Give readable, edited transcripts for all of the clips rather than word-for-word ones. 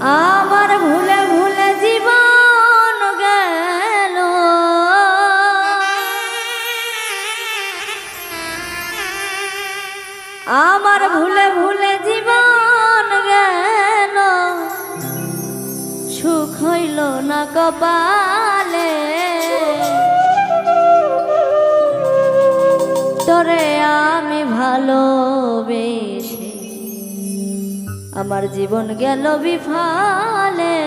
আমার ভুলে ভুলে জীবন গেল, আমার ভুলে ভুলে জীবন গেল, সুখ হইল না কপালে। তোরে আমি ভালোবেসে আমার জীবন গেল বিফলে।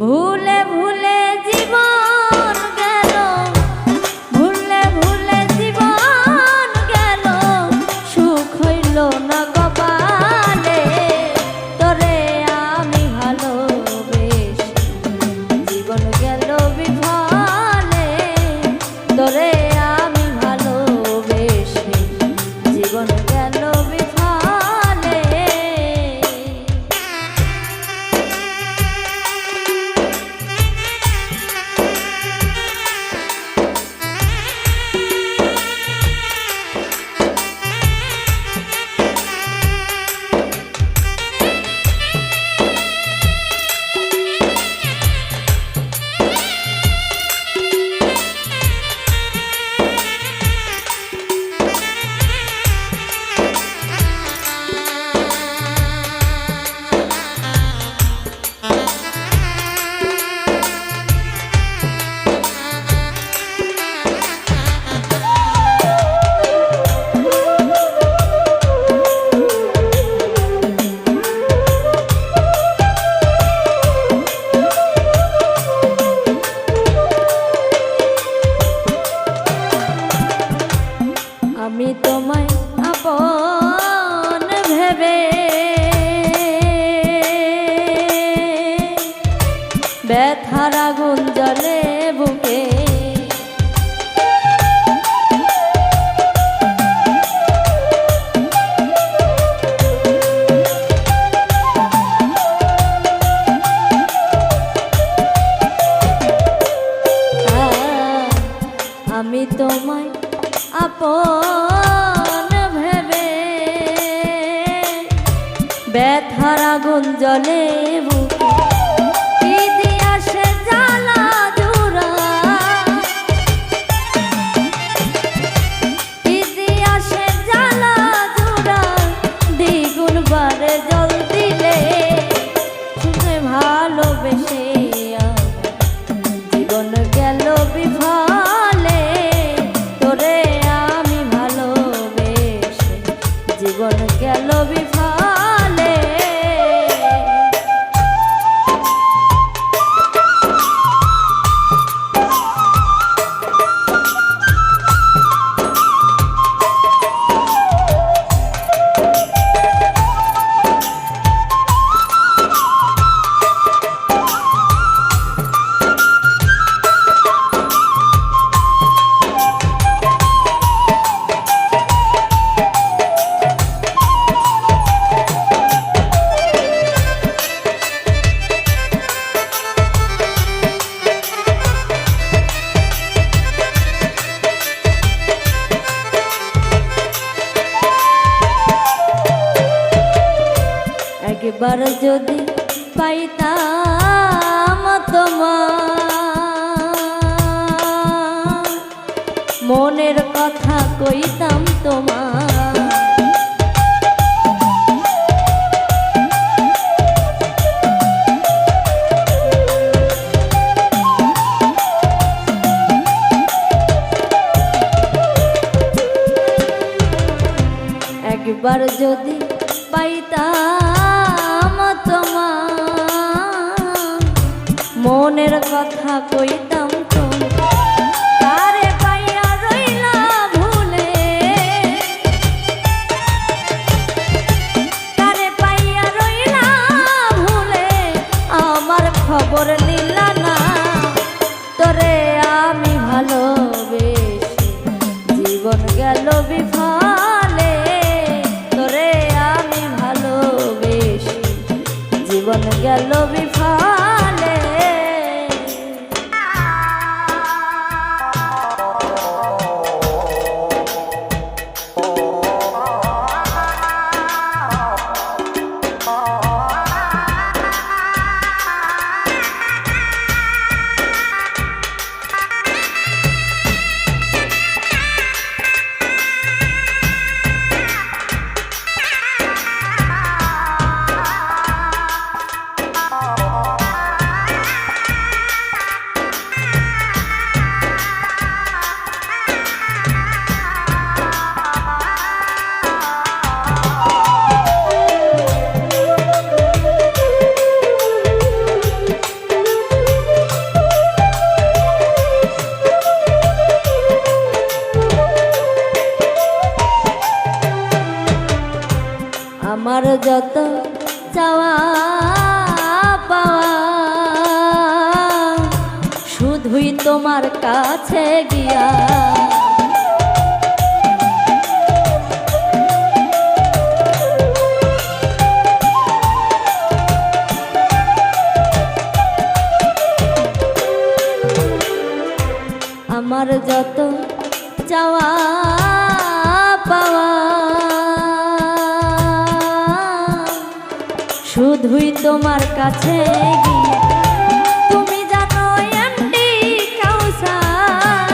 ভুলে ভুলে জীবন গেল, ভুলে ভুলে জীবন গেল, সুখ হইল না কপালে। তোরে আমি ভালোবেসে জীবন গেল বিফলে। তোরে আমি ভালোবেসে জীবন গেল বিফলে। আমি তোমায় আপন ভেবে ব্যথার আগুন জ্বলে বুকে। আমি তোমায় আপন ভেবে ব্যথার আগুন জ্বলে বুকে। কি দিয়া সে জ্বালা জুড়া, কি দিয়া সে জ্বালা জুড়া, দ্বিগুণ বারে জল দিলে। শুনে ভালোবেসে জীবন গেল বিফলে। তোরে আমি ভালোবেসে জীবন গেল বিফলে। একবার যদি পাইতাম তোমার, মনের কথা কইতাম তোমার। একবার যদি পাইতাম তোমার, মনের কথা কইতাম তোমার। তারে পাইয়া রইলা ভুলে, তারে পাইয়া রইলা ভুলে, আমার খবর নিলা না। তোরে আমি ভালোবেসে জীবন গেল বিফলে। তোরে আমি ভালোবেসে জীবন গেল বিফলে। আমার যত চাওয়া পাওয়া শুধুই তোমার কাছে গিয়া আমার যত চাওয়া পাওয়া শুধুই তোমার কাছে গিয়ে তুমি জানো এমডি কাউসার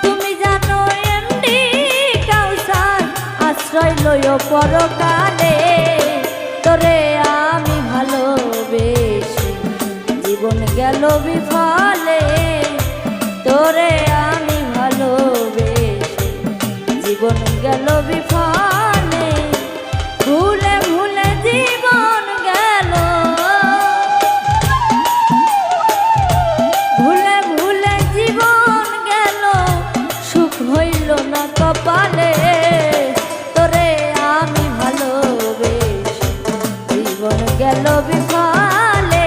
তুমি জানো এমডি কাউসার আশ্রয় লইও পরকালে তোরে আমি ভালোবেসে জীবন গেল বিফলে তোরে আমি ভালোবেসে জীবন গেল বিফলে ভুলে ভুলে জীবন গেল ভুলে ভুলে জীবন গেল সুখ হইল না কপালে তোরে আমি ভালোবেসে জীবন গেল বিফলে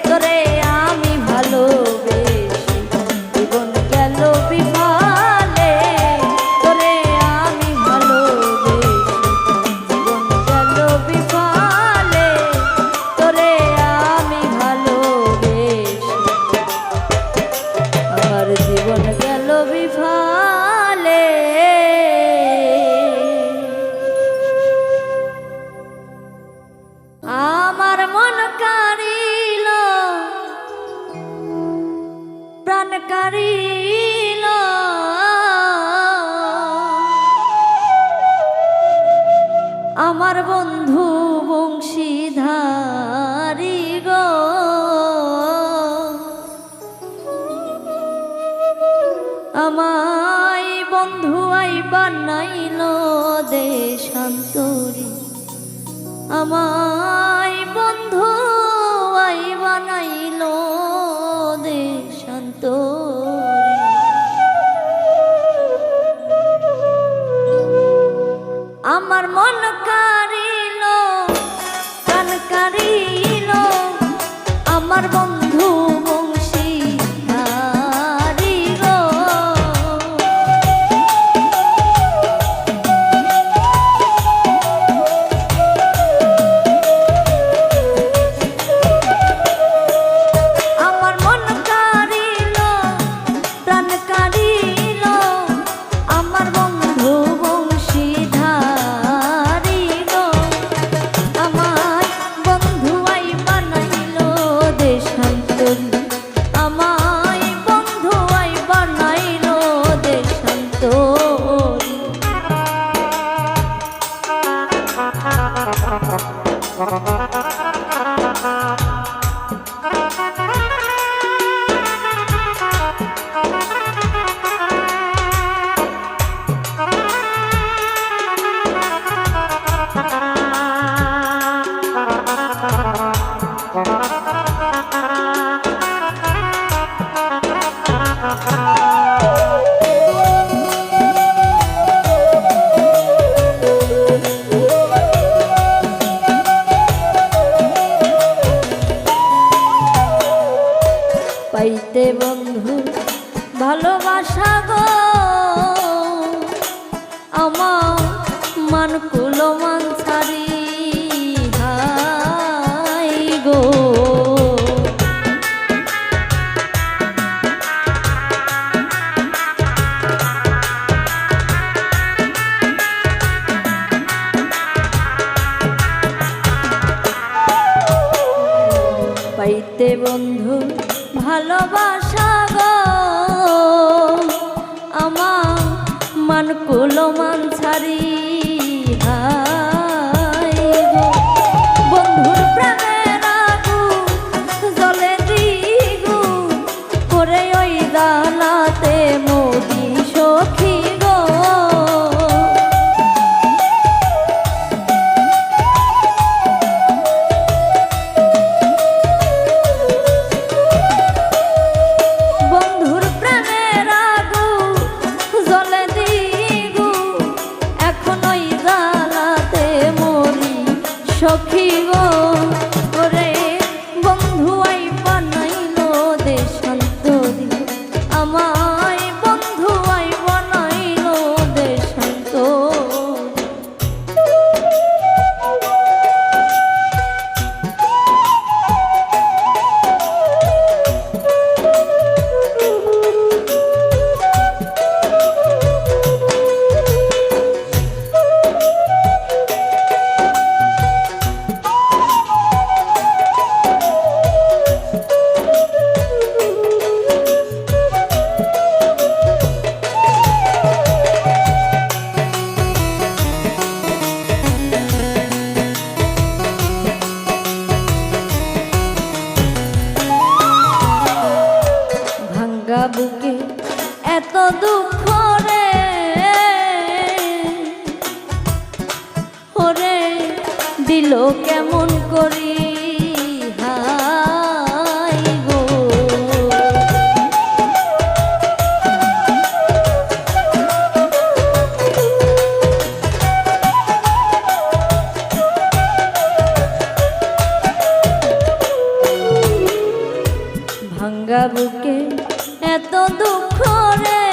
তোরে আমি ভালোবেসে জীবন গেল বিফলে তোরে আমি ভালোবেসে জীবন গেল বিফলে তোরে আমি ভালোবেসে আমার জীবন গেল বিফলে আমার মন কারিল প্রাণ কারিল আমার বন্ধু বংশীধারী গো আমায় বন্ধু আই বানাইল দেশান্তরী আমায় বন্ধু আই বানাইল দেশান্তরী আমার মন কারিল প্রাণ কারিল আমার বন্ধু বংশীধারী গো আমার মন কারিল প্রাণ কারিল আমার বন্ধু বংশীধারী গো আমার বন্ধু আই বানাইল দেশান্তরী আমায় বন্ধু আই বানাইল দেশান্তরী পাইতে বন্ধু ভালোবাসা গো আমার মান কুলো মান ছাড়ি হাই গো পাইতে বন্ধু ভালোবাসা গো আমার মান কুলো মান ছাড়ি হাই গো বন্ধুর প্রেমের আগুন জ্বলে দ্বিগুণ করে ওই দানাতে মোদি সখী গো বন্ধুর প্রেমের আগুন জ্বলে দ্বিগুণ দিল কেমন করি হাই গো। ভাঙ্গা বুকে এত দুঃখ রে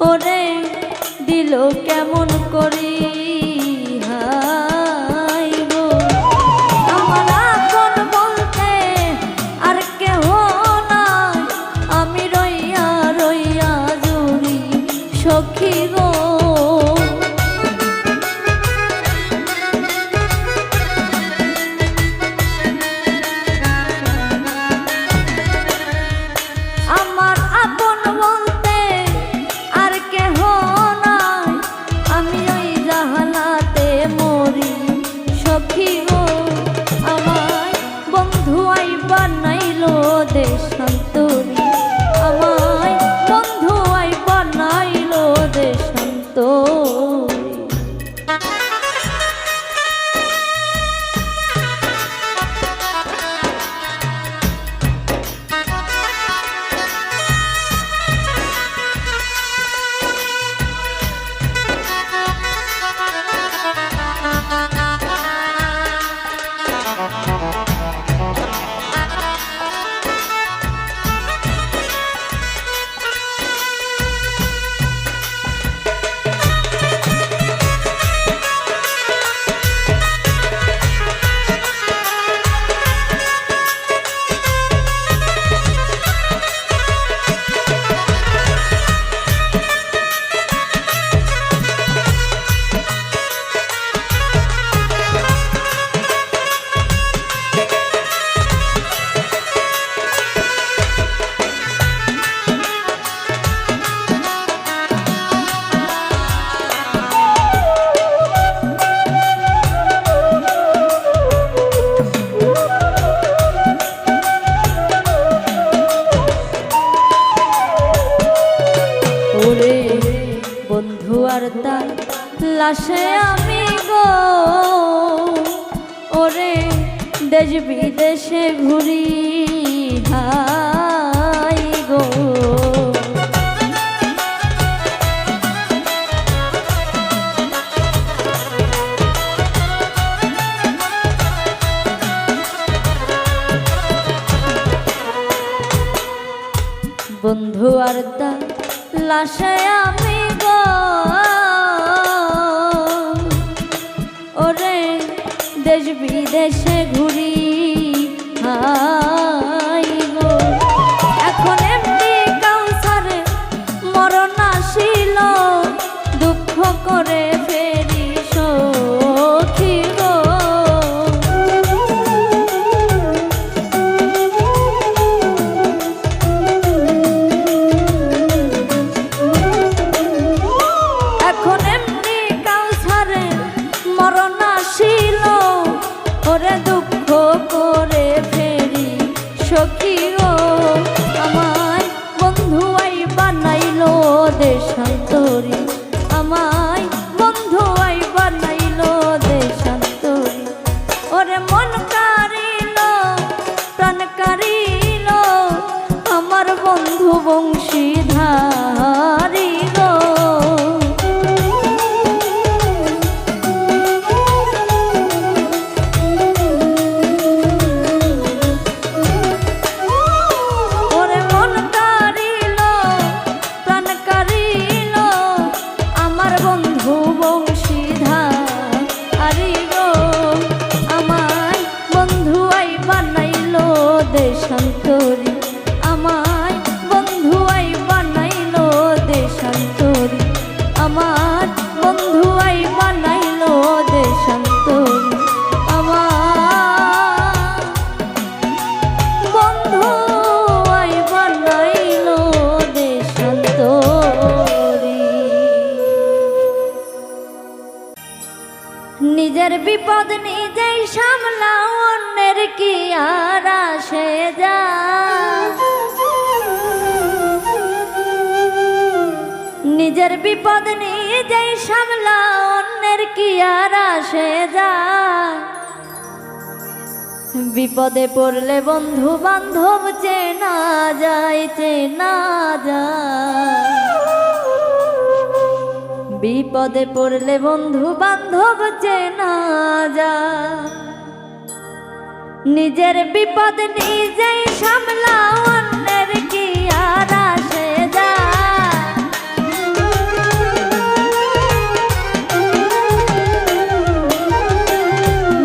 ওরে দিল কেমন করি হাই গো। আমার আপন বলতে আর কেহ নাই, আমি রইয়া রইয়া জুড়ি সখী গো। আমার আপন বলতে আর কেহ নাই, আমি ওই জাহালাতে মরি সখী গো। আমায় বন্ধু আই বানাইলো দেশান্তরী, আমায় বন্ধু আই বানাইলো দেশান্তরী। বন্ধু আর তার লাশে আমি গো, ওরে দেশ বিদেশে ঘুরি হাই গো। বন্ধু আর তার লাশে আমি গো, ওরে দেশ বিদেশে ঘুরি হাই গো। এখন এমনি কাউসারে মরণ আসিল, দুঃখ করে ফেরি সখী গো। মরণ আসিল, ওরে দুঃখ করে ফেরি সখী গো। আমায় বন্ধু আই বানাইলো দেশান্তরী, আমায় বন্ধু আই বানাইলো দেশান্তরী। ওরে মন কারিল প্রাণ কারিল আমার বন্ধু বংশীধারী গো। দেশান্তরী আমায় বন্ধু আই বানাইলো দেশান্তরী, আমার বন্ধু আই বানাইলো দেশান্তরী, আমার বন্ধু আই বানাইলো দেশান্তরী। নিজের বিপদ নিজেই সামলাও, অন্যের কি আর আসে যায়। নিজের বিপদ নিজেই সামলাও, অন্যের কি আর আসে যায়। বিপদে পড়লে বন্ধু বান্ধব চেনা যায়, চেনা যায়। বিপদে পড়লে বন্ধু বান্ধব চেনা যায়। নিজের বিপদ নিজেই সামলাও, অন্যের কি আর আসে যায়।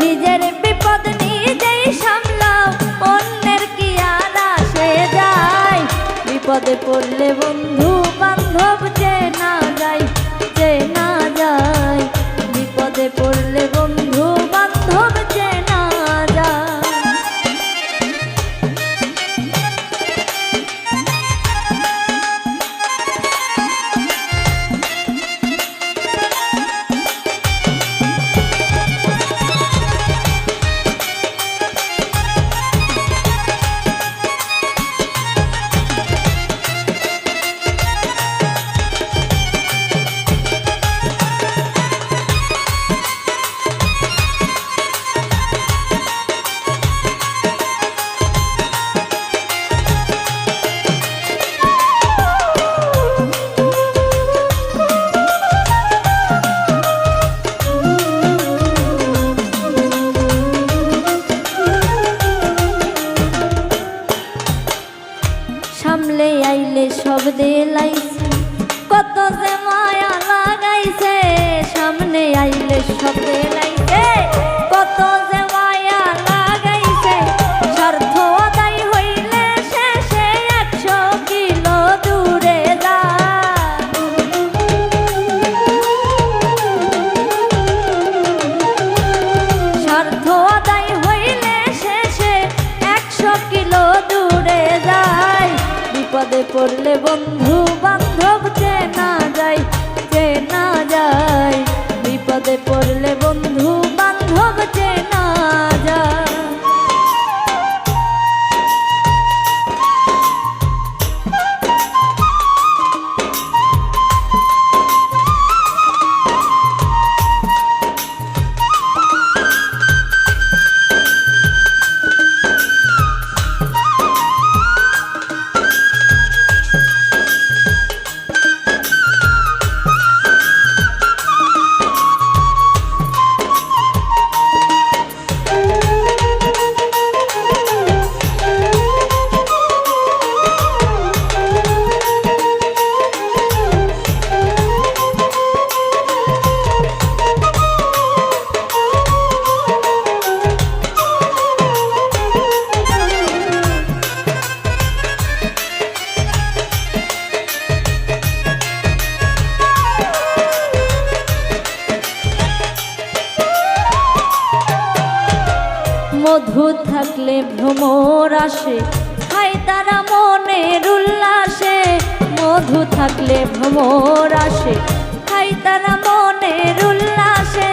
নিজের বিপদ নিজেই সামলাও, অন্যের কি আর আসে যায়। বিপদে পড়লে বন্ধু বান্ধব চেনা যায়, চেনা যায়। বিপদে পড়লে বন্ধু বান্ধব চেনা যায়। সামলে আইলে সব দেলাইছে, কত যে মায়া লাগাইছে। সামনে আইলে সব দেলাইছে, কত যে মায়া লাগাইছে। স্বার্থ আদায় হইলে শেষে 100 কিলো দূরে যায়। স্বার্থ আদায় হইলে শেষে 100 কিলো দূরে যায়। বিপদে পড়লে বন্ধু বান্ধব চেনা যায়, চেনা যায়। বিপদে পড়লে বন্ধু বান্ধব চেনা যায়। মধু থাকলে ভ্রমর আসে, খাই তারা মনের উল্লাসে। মধু থাকলে ভ্রমর আসে, খাই তারা মনের উল্লাসে।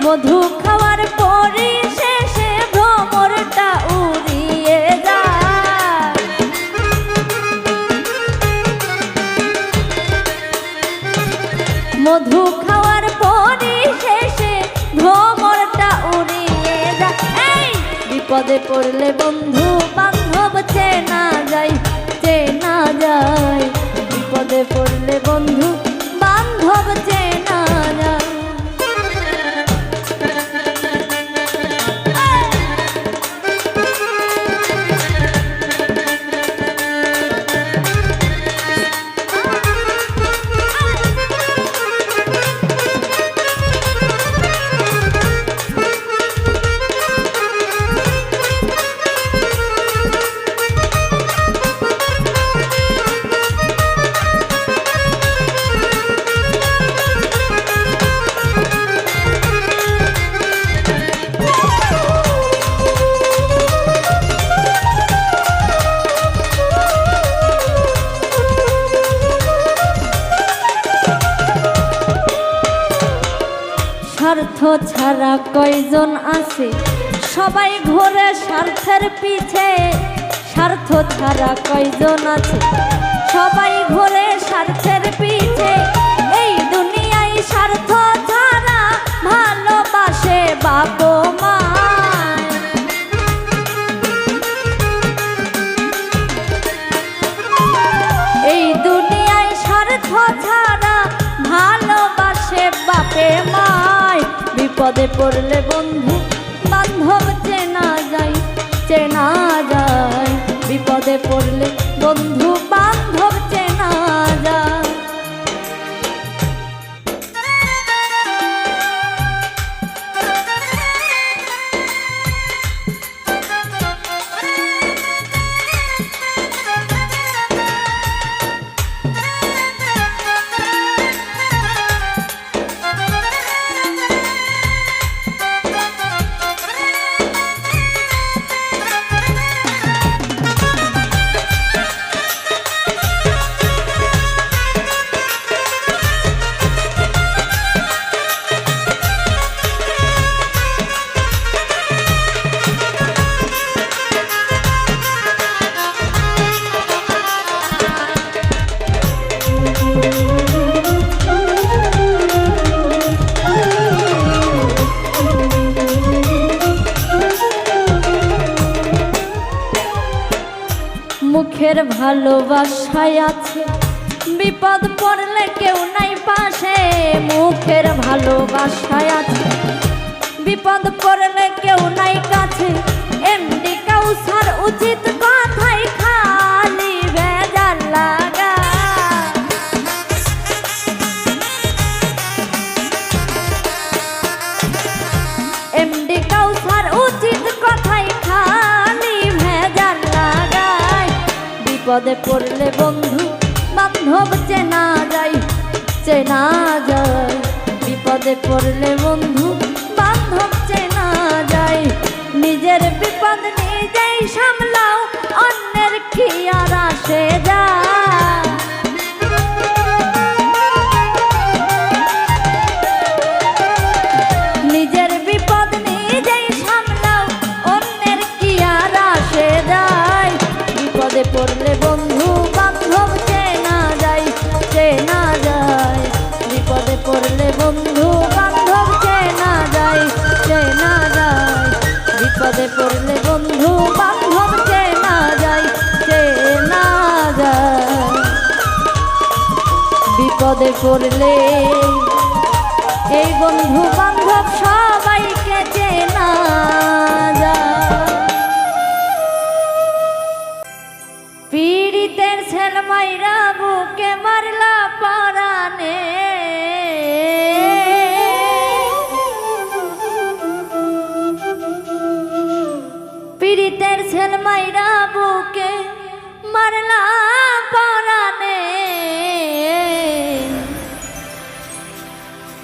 মধু খাওয়ার পরই শেষে ভ্রমরটা উড়িয়ে যায়। মধু খাওয়ার পরই শেষে ভ্রমরটা উড়িয়ে যায়। বিপদে পড়লে বন্ধু বান্ধব চেনা যায়, চেনা যায়। বিপদে পড়লে বন্ধু বান্ধব চেনা যায়। স্বার্থ ছাড়া কয়জন আছে, সবাই ঘোরে স্বার্থের পিছে। স্বার্থ ছাড়া কয়জন আছে, সবাই ঘোরে স্বার্থের পিছে। এই দুনিয়ায় স্বার্থ ছাড়া বিপদে পড়লে বন্ধু বান্ধব চেনা যায়, চেনা যায়। বিপদে পড়লে বন্ধু বান্ধব চেনা যায়। মুখের ভালোবাসায় আছে, বিপদ পড়লে কেউ নাই পাশে। মুখের ভালোবাসায় আছে, বিপদ পড়লে কেউ নাই কাছে। এমডি কাউসার উচিত কথাই খালি ভেজাল লাগা। এমডি কাউসার উচিত কথাই খালি ভেজাল লাগায়। বিপদে পড়লে বন্ধু বান্ধব চেনা যায়, চেনা যায়। বিপদে পড়লে বন্ধু বান্ধব চেনা যায়। নিজের বিপদ নিজেই সামলাও, অন্যের কি আর আসে যায়। নিজের বিপদ নিজেই সামলাও, অন্যের কি আর আসে যায়। বিপদে পড়লে বন্ধু বান্ধব চেনা যায়, চেনা যায়। বিপদে পড়লে বন্ধু বান্ধব চেনা যায়, চেনা যায়। বিপদে পড়লে বন্ধু বান্ধব চেনা যায়, চেনা যায়। বিপদে পড়লে এই বন্ধু বান্ধব সবাইকে চেনা যায়। পীড়িতের ছেল মাইরা বুকে মারলা পরানে, পীড়িতের ছেল মাইরা বুকে মারলা পরানে।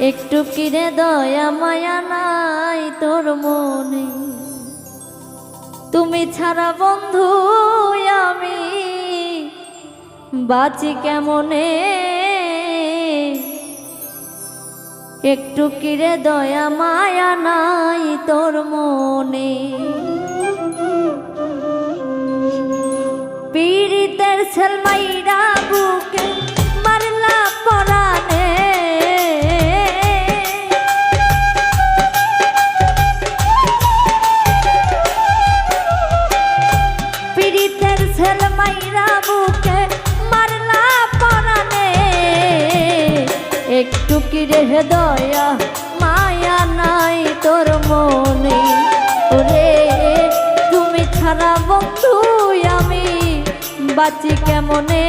একটু কিরে দয়া মায়া নাই তোর মনে, তুমি ছাড়া বন্ধু আমি বাঁচি কেমনে। একটু কিরে দয়া মায়া নাই তোর মনে। পীড়িতের ছেল মাইরা বুকে মারলা পরানে। পীড়িতের ছেল মাইরা বুকে মারলা পরানে। একটু কি রে দয়া মায়া নাই তোর মনে। ওরে তুমি ছাড়া বন্ধু আমি বাঁচি কেমনে।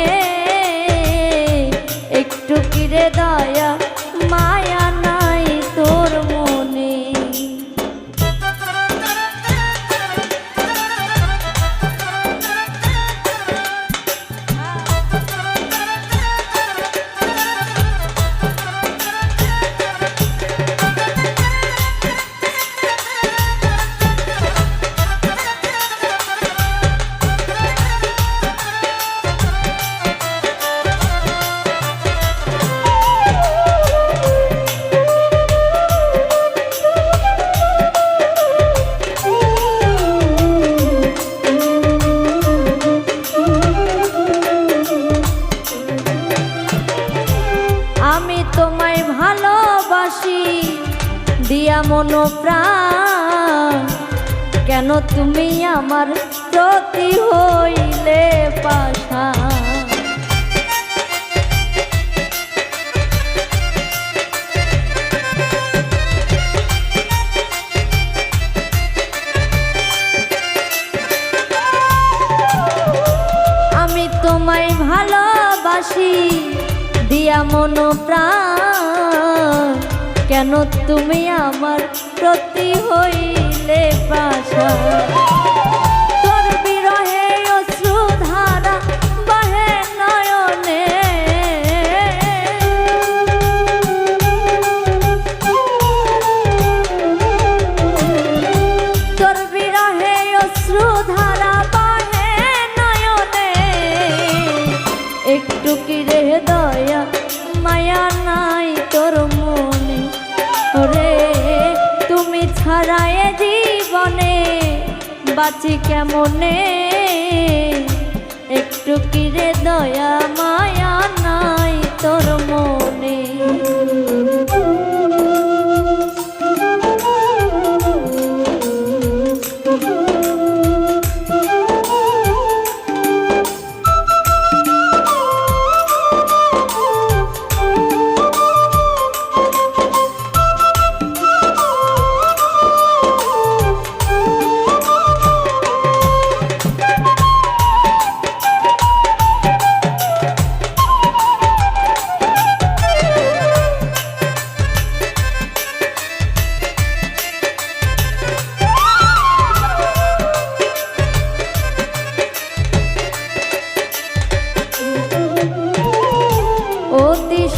একটু কি রে দয়া মায়া নাই তোর মনে। তোমায় ভালোবাসি দিয়া মন প্রাণ, কেন তুমি আমার প্রতি হইলে পাষাণ। মন প্রাণ, কেন তুমি আমার প্রতি হইলে পাষাণ। তোর বিরহে অশ্রুধারা বহে নয়নে, তোর বিরহে অশ্রুধারা বহে নয়নে, একটু কি রে দয়া মায়া নাই তোর মনে। ওরে তুমি ছাড়া এ জীবনে বাঁচি কেমনে, একটু কি রে দয়া মায়া নাই তোর মনে।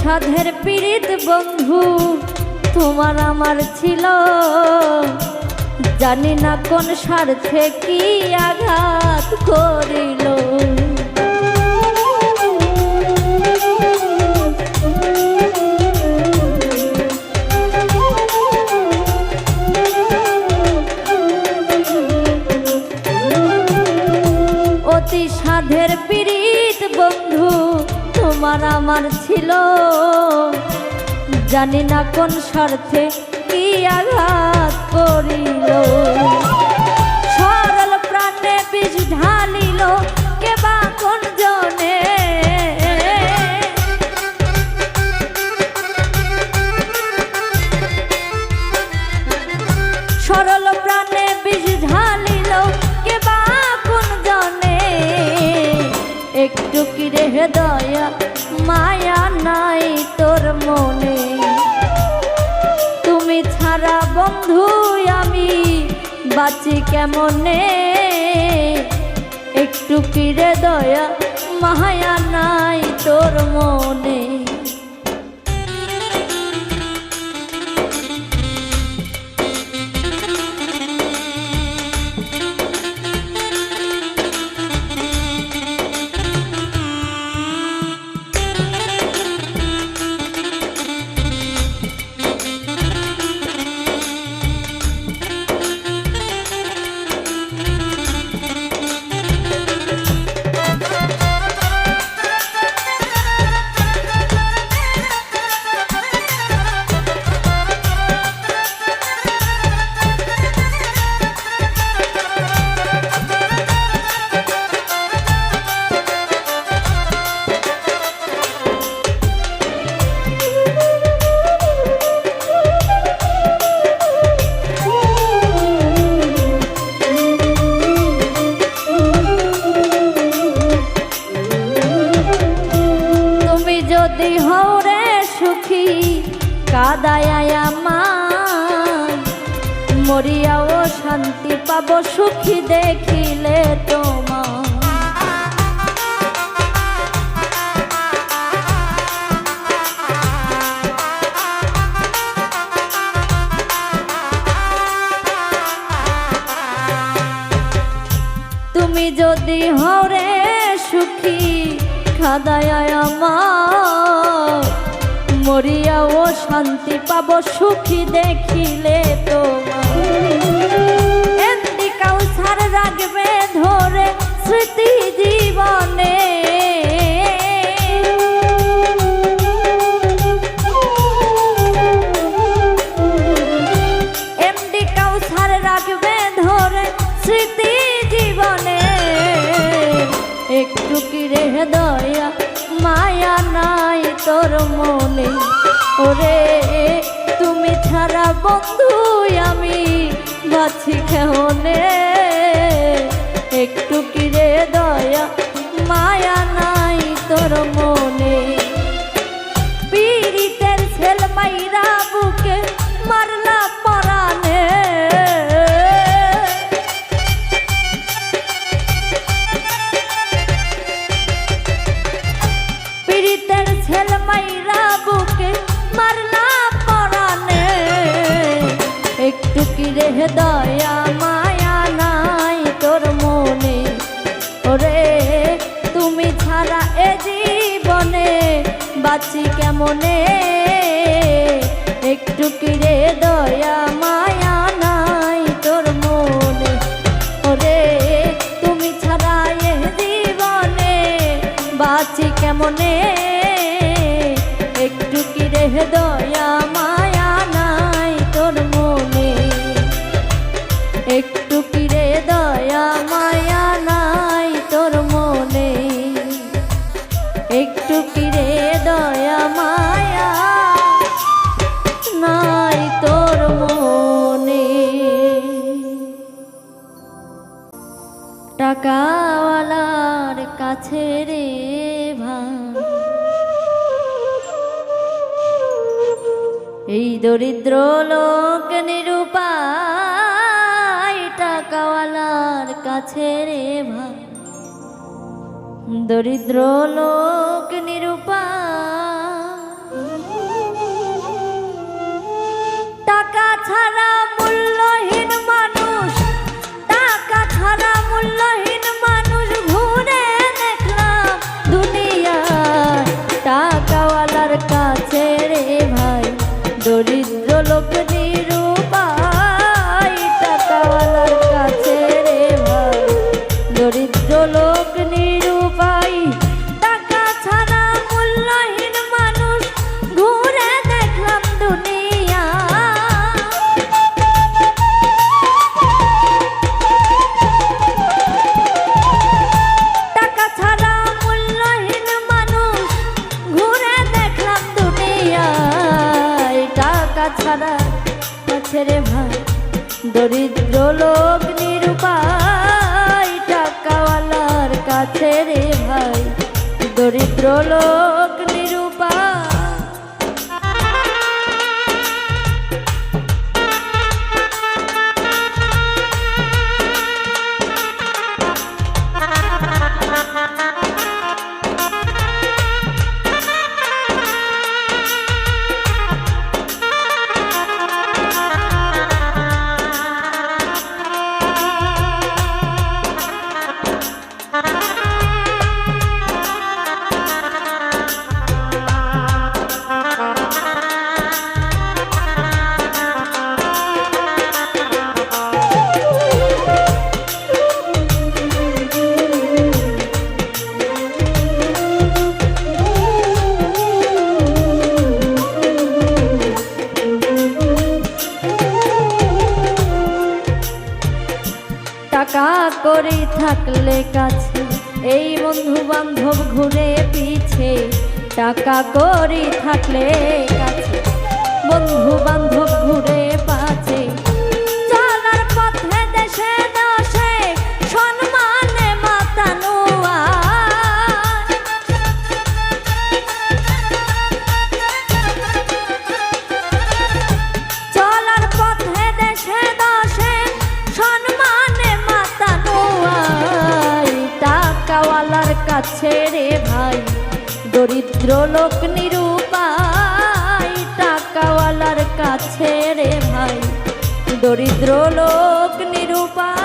সাধের পীড়িত বন্ধু তোমার আমার ছিল, জানি না কোন স্বার্থে কি আঘাত করিল। অতি সাধের পীড়িত বন্ধু তোমার আমার ছিল, জানি না কোন স্বার্থে কি আঘাত করিল। সরল প্রাণে বিষ ঢালিল কে বা কোন জনে, সরল প্রাণে বিষ ঢালিল কে বা কোন জনে, একটু কি রে দয়া মায়া নাই তোর মনে। তুমি ছাড়া বন্ধু আমি বাঁচি কেমনে, একটু কি রে দয়া মায়া নাই তোর মনে। যদি হও রে সুখী কাদায় আমার, মরিয়াও শান্তি পাবো সুখী দেখিলে তোমার। তুমি যদি হও রে সুখী কাদায় আমার, মরিয়াও শান্তি পাবো সুখী দেখিলে তোমার। এমনি কাউসার রাখবে ধরে স্মৃতি জীবনে, এমনি কাউসার রাখবে ধরে স্মৃতি জীবনে, একটু কি রে দয়া মায়া নাই তোর মনে। ওরে তুমি ছাড়া বন্ধু আমি বাঁচি কেমনে, একটু কি রে দয়া মায়া নাই তোর মনে। মনে, একটু কি রে দয়া মায়া নাই তোর মনে। ওরে তুমি ছাড়া এ জীবনে বাঁচি কেমনে, একটু কি রে দয়া মায়া নাই তোর মনে, একটু কি রে দয়া মায়া নাই তোর মনে, একটু কি রে দয়া মায়া নাই তোর মনে। টাকাওয়ালার কাছে রে ভাই এই দরিদ্র লোক নিরুপায়, টাকাওয়ালার কাছে রে ভাই দরিদ্র লোক নিরুপায়। টাকা ছাড়া মূল্যহীন মানুষ, টাকা ছাড়া মূল্যহীন মানুষ ঘুরে দেখলাম দুনিয়ায়। টাকাওয়ালার কাছে রে ভাই দরিদ্র লোক নিরুপায়, টাকাওয়ালার কাছে রে ভাই দরিদ্র লোক নিরুপায়। টাকা ছাড়া মূল্যহীন মানুষ ঘুরে দেখলাম দুনিয়া। টাকা ছাড়া মূল্যহীন মানুষ ঘুরে দেখলাম দুনিয়ায়। টাকা ছাড়া কাছে রে ভাই দরিদ্র লোক নিরুপায়, টাকাওয়ালার কাছে রে ভাই দরিদ্র লোক নিরুপায়। টাকা করি থাকলে কাছে এই বন্ধু বান্ধব ঘুরে পিছে, টাকা করি থাকলে কাছে বন্ধু বান্ধব ঘুরে পাছে। চলার পথে দেশে দশে সম্মানে মাতানো, চলার পথে দেশে দশে সম্মানে মাতানো। টাকাওয়ালার কাছে রে ভাই দরিদ্র লোক নিরুপায়, টাকাওয়ালার কাছে রে ভাই দরিদ্র লোক নিরুপায়।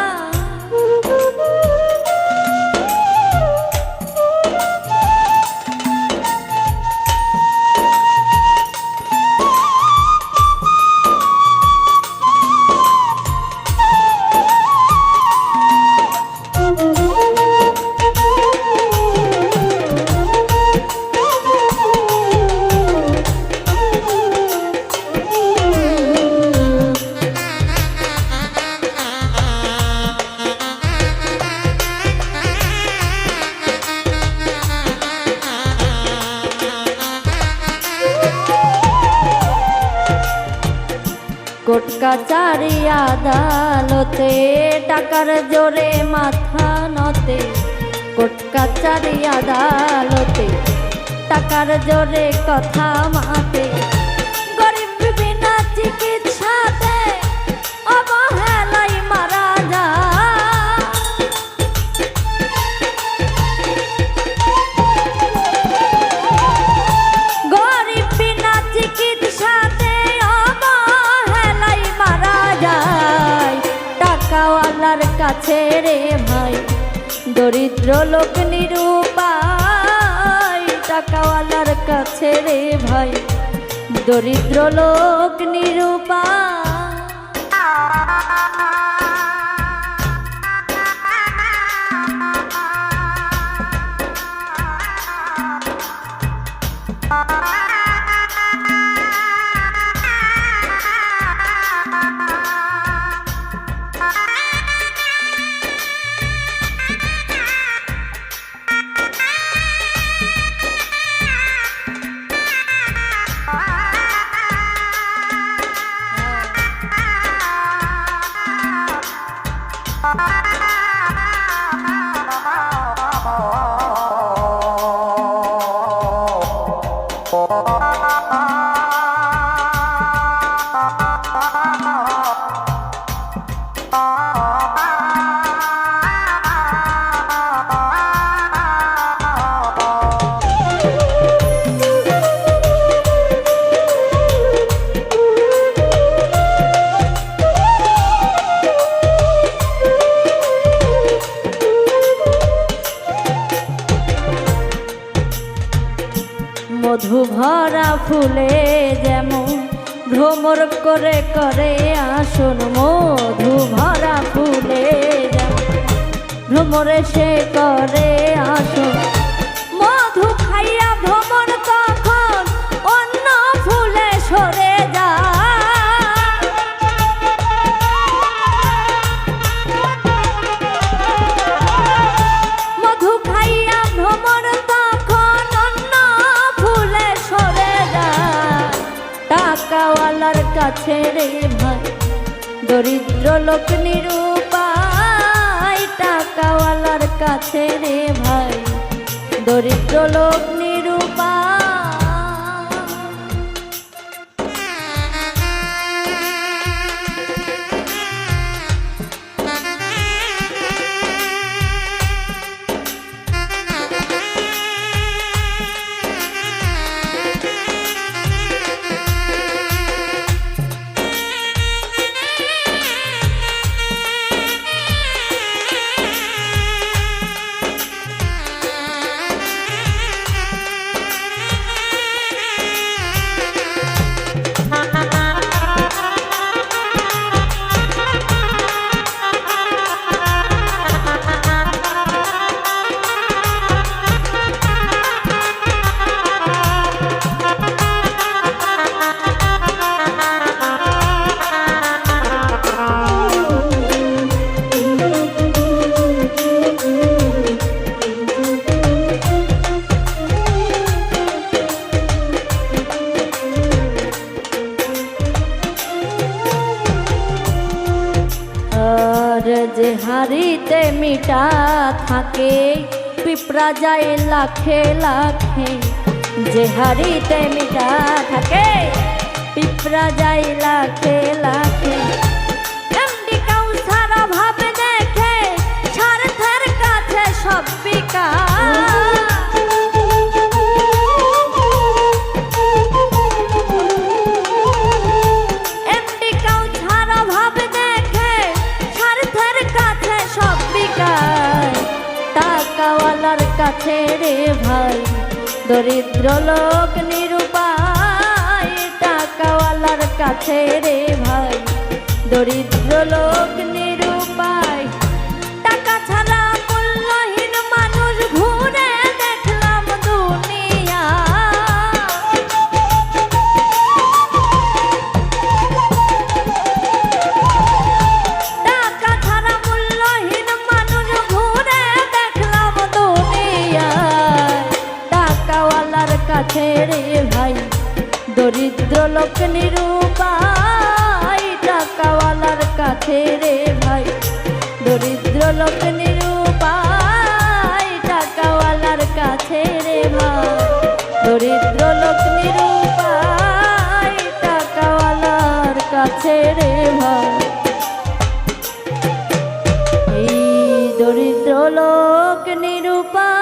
কোর্ট কাচারি আদালতে টাকার জোরে মাথা নতে, কোর্ট কাচারি আদালতে টাকার জোরে কথা মাতে। গরিব বিনা চিকিৎসাতে অবহেলায় মারা যায়, গরিব বিনা চিকিৎসাতে অবহেলায় মারা যায়। টাকাওয়ালার কাছে রে ভাই দরিদ্র লোক নিরুপায়, টাকাওয়ালার কাছে রে ভাই দরিদ্র লোক নিরুপায়। মধু ভরা ফুলে যেমন ভ্রমর করে করে আসন, মধু ভরা ফুলে যেমন ভ্রমরে সে করে আসন, মধু খাইয়া ভ্রমর তখন অন্য ফুলে সরে যায়। মধু খাইয়া ভ্রমর টাকাওয়ালার কাছে রে ভাই দরিদ্র লোক নিরুপায়। টাকাওয়ালার কাছে রে ভাই দরিদ্র লোক নিরুপায়। যে হাড়িতে মিঠা থাকে পিঁপড়া যায় লাখে লাখে, যে হাড়িতে মিঠা থাকে পিঁপড়া যায় লাখে লাখে। এমডি কাউসার ভাবে দেখে স্বার্থের কাছে সব বিকা। টাকাওয়ালার কাছে রে ভাই দরিদ্র লোক নিরুপায়। টাকাওয়ালার কাছে রে ভাই দরিদ্র লোক নিরুপায়। টাকা ছাড়া মূল্যহীন মানুষ ঘুরে দেখলাম দুনিয়া। টাকা ছাড়া মূল্যহীন মানুষ ঘুরে দেখলাম দুনিয়া। টাকাওয়ালার কাছে রে ভাই দরিদ্র লোক নিরুপায়। টাকাওয়ালার কাছে রে ভাই দরিদ্র লোক নিরুপায়। টাকাওয়ালার কাছে রে ভাই দরিদ্র লোক নিরুপায়। টাকাওয়ালার কাছে রে ভাই এই দরিদ্র লোক নিরুপায়।